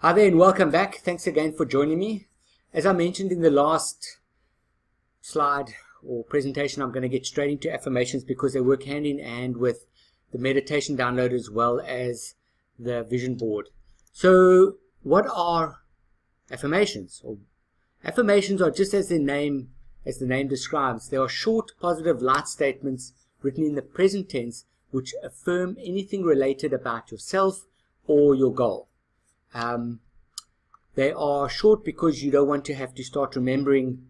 Hi there and welcome back. Thanks again for joining me. As I mentioned in the last slide or presentation, I'm going to get straight into affirmations because they work hand in hand with the meditation download as well as the vision board. So what are affirmations? Affirmations are just as the name describes. They are short, positive, light statements written in the present tense which affirm anything related about yourself or your goal. They are short because you don't want to have to start remembering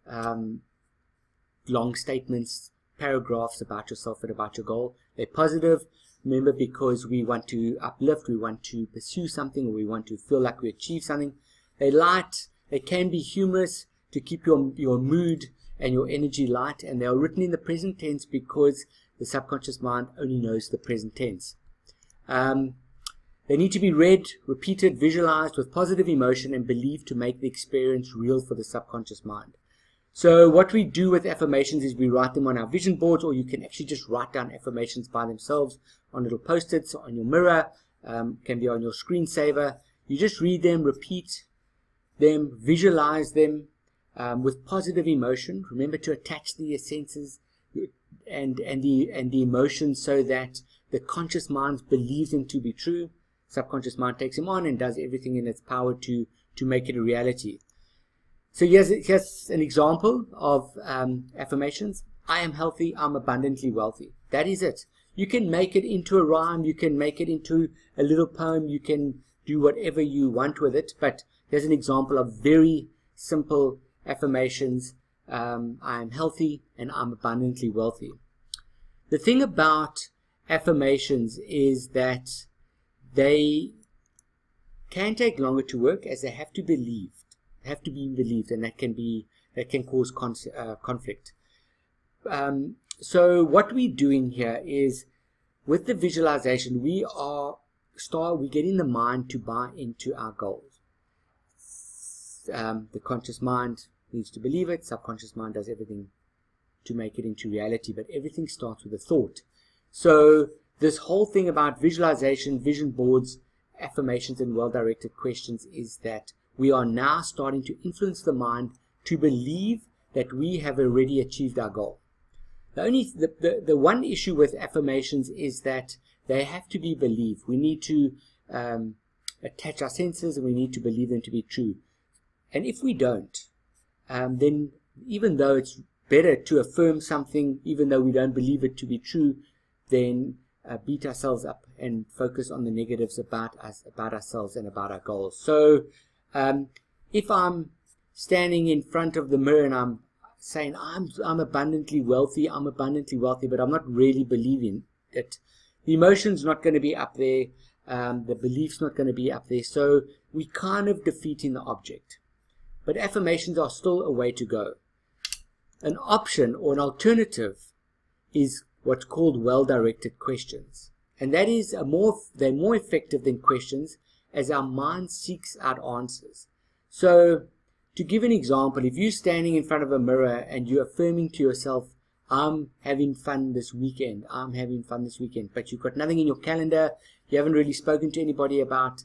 long statements, paragraphs about yourself and about your goal. They're positive, remember, because we want to uplift, we want to pursue something, or we want to feel like we achieve something. They're light, they can be humorous to keep your mood and your energy light, and they are written in the present tense because the subconscious mind only knows the present tense. They need to be read, repeated, visualized with positive emotion and believed to make the experience real for the subconscious mind. So what we do with affirmations is we write them on our vision boards, or you can actually just write down affirmations by themselves on little post-its on your mirror, can be on your screensaver. You just read them, repeat them, visualize them with positive emotion. Remember to attach the senses and the emotions so that the conscious mind believes them to be true. Subconscious mind takes him on and does everything in its power to make it a reality. So here's an example of affirmations. I am healthy, I'm abundantly wealthy. That is it. You can make it into a rhyme, you can make it into a little poem, you can do whatever you want with it, but here's an example of very simple affirmations. I am healthy and I'm abundantly wealthy. The thing about affirmations is that they can take longer to work, as they have to be believed, and that can cause conflict. So what we're doing here is, with the visualization, we getting the mind to buy into our goals. The conscious mind needs to believe it. Subconscious mind does everything to make it into reality, but everything starts with a thought. So this whole thing about visualization, vision boards, affirmations, and well-directed questions is that we are now starting to influence the mind to believe that we have already achieved our goal. The one issue with affirmations is that they have to be believed. We need to attach our senses, and we need to believe them to be true. And if we don't, then even though it's better to affirm something, even though we don't believe it to be true, then beat ourselves up and focus on the negatives about ourselves and about our goals. So if I'm standing in front of the mirror and I'm saying I'm abundantly wealthy, but I'm not really believing it, the emotion's not going to be up there, the belief's not going to be up there, so we kind of defeating the object. But affirmations are still a way to go. An option or an alternative is what's called well-directed questions, and that is they're more effective than questions, as our mind seeks out answers. So to give an example, if you're standing in front of a mirror and you're affirming to yourself, I'm having fun this weekend, but you've got nothing in your calendar, you haven't really spoken to anybody about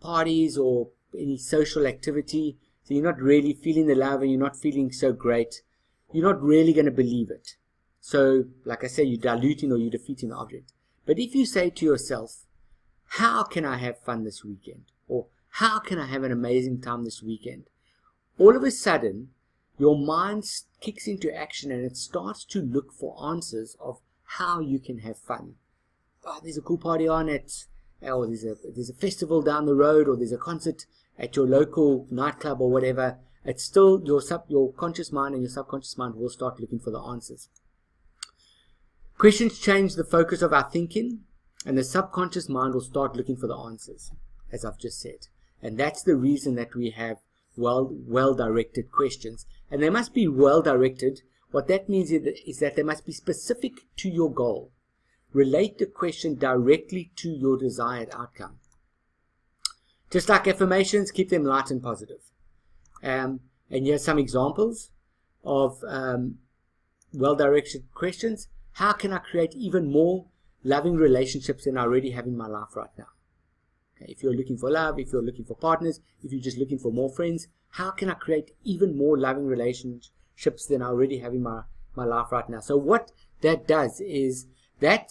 parties or any social activity, so you're not really feeling the love and you're not feeling so great, you're not really going to believe it. So, like I say, you're diluting or you're defeating the object. But if you say to yourself, how can I have fun this weekend? Or how can I have an amazing time this weekend? All of a sudden, your mind kicks into action and it starts to look for answers of how you can have fun. Oh, there's a cool party on it, or there's a festival down the road, or there's a concert at your local nightclub or whatever. It's still your conscious mind and your subconscious mind will start looking for the answers. Questions change the focus of our thinking, and the subconscious mind will start looking for the answers, as I've just said. And that's the reason that we have well-directed questions. And they must be well-directed. What that means is that they must be specific to your goal. Relate the question directly to your desired outcome. Just like affirmations, keep them light and positive. And here's some examples of well-directed questions. How can I create even more loving relationships than I already have in my life right now? Okay, if you're looking for love, if you're looking for partners, if you're just looking for more friends, how can I create even more loving relationships than I already have in my life right now? So what that does is that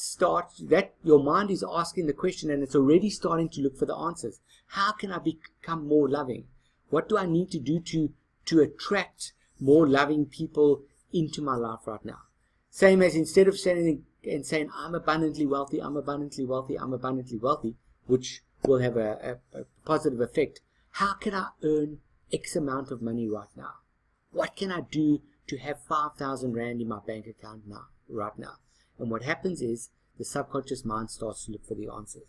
your mind is asking the question, and it's already starting to look for the answers. How can I become more loving? What do I need to do to attract more loving people into my life right now? Same as instead of saying I'm abundantly wealthy, I'm abundantly wealthy, I'm abundantly wealthy, which will have a positive effect. How can I earn X amount of money right now? What can I do to have 5,000 Rand in my bank account right now? And what happens is the subconscious mind starts to look for the answers.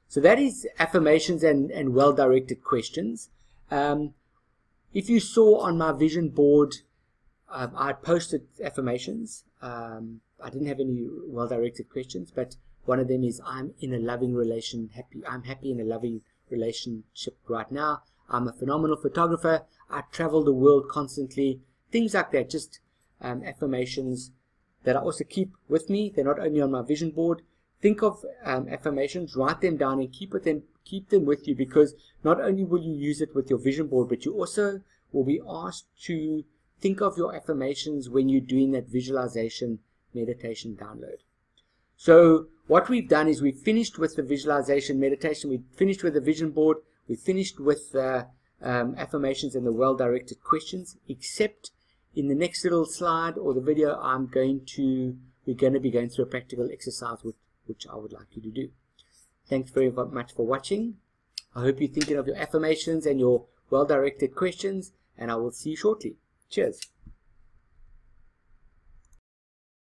So that is affirmations and well-directed questions. If you saw on my vision board, I posted affirmations. I didn't have any well-directed questions, but one of them is I'm in a loving relation, I'm happy in a loving relationship right now. I'm a phenomenal photographer. I travel the world constantly. Things like that, just affirmations that I also keep with me. They're not only on my vision board. Think of affirmations, write them down, and keep them with you, because not only will you use it with your vision board, but you also will be asked to think of your affirmations when you're doing that visualization meditation download. So what we've done is we've finished with the visualization meditation, we finished with the vision board, we finished with the affirmations and the well-directed questions, except in the next little slide or the video we're going to be going through a practical exercise which I would like you to do. Thanks very much for watching. I hope you're thinking of your affirmations and your well-directed questions, and I will see you shortly. Cheers.